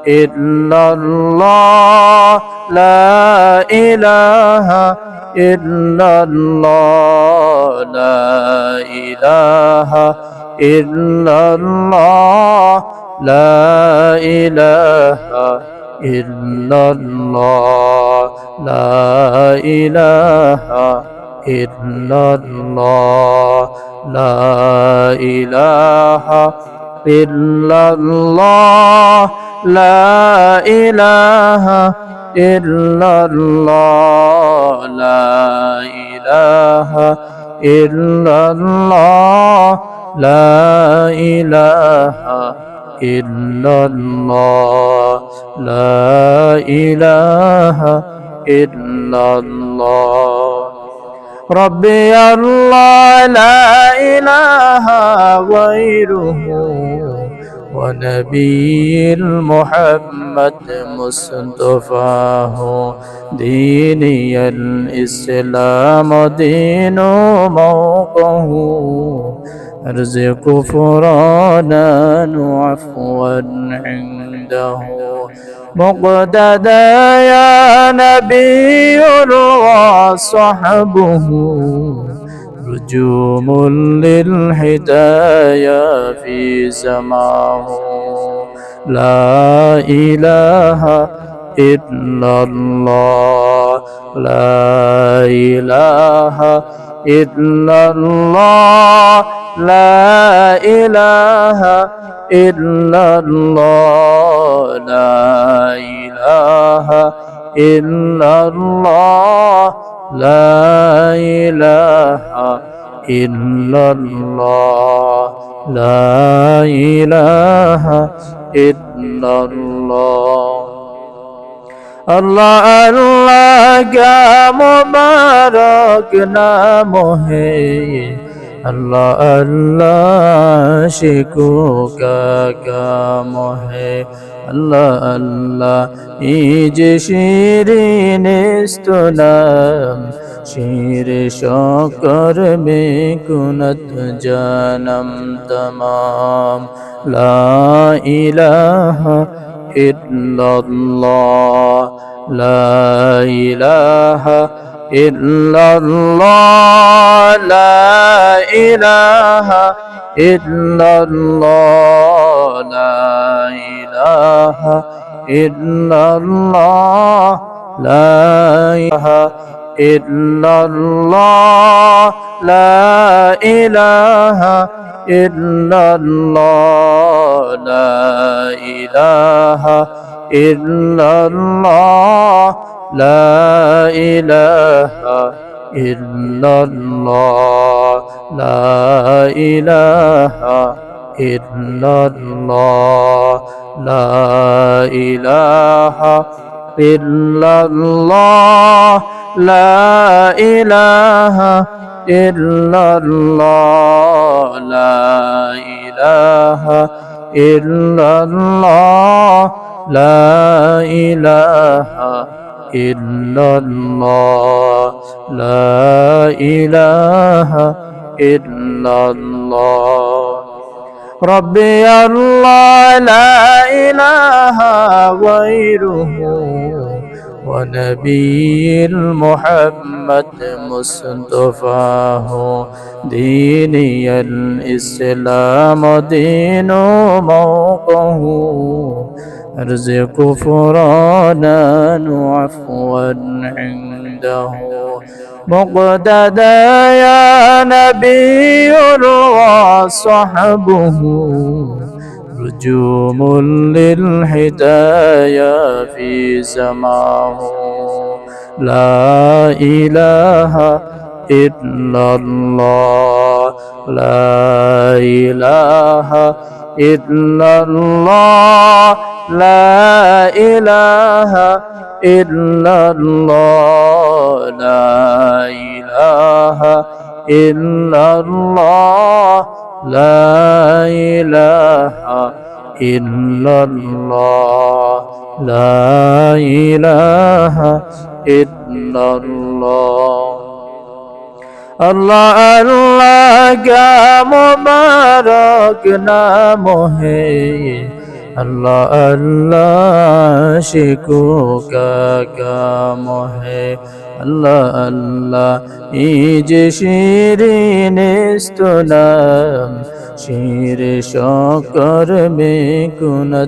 إلا الله لا إله إلا الله لا إله إلا الله لا إله إلا الله لا إله إلا الله لا إله إلا الله لا إله إلا الله لا إله إلا الله لا إله إلا الله لا إله إلا الله ربي الله لا إله غيره ونبي محمد مصطفاه ديني الإسلام دين موقه أرزق فرانا وعفوا عنده مقتدى يا نبي وصحبه رجوم للهدايا في سماه لا إله إلا الله لا إله إلا الله لا إله إلا الله لا إله إلا الله لا إله إلا الله لا إله إلا الله الله الله کا مبارک نام ہے اللہ اللہ عاشقوں کا کام ہے اللہ اللہ ایج شیرین است نام شیر شکر میں کنت جانم تمام لا الہ الا اللہ لا الہ الا اللہ لا الہ الا اللہ لا الہ الا اللہ لا الہ الا اللہ لا الہ الا اللہ لا الہ الا اللہ لا إله إلا الله لا إله إلا الله لا إله إلا الله لا إله إلا الله لا إله إلا الله لا إله إلا الله لا إله إلا الله ربي الله لا إله غيره ونبي محمد مصطفاه ديني الإسلام دين موقه أرزق فرانا وعفوا عنده مقتدى يا نبي وصحبه رجوم للهدايا في سماه لا إله إلا الله لا إله إلا الله لا إله إلا الله لا إله إلا الله لا إله إلا الله لا إله إلا الله اللہ اللہ کا مبارک نام ہے अल्लाह अल्लाह शिको का काम है अल्लाह अल्लाह इजे शिरीन स्तुनाम শির শকর বেকুনত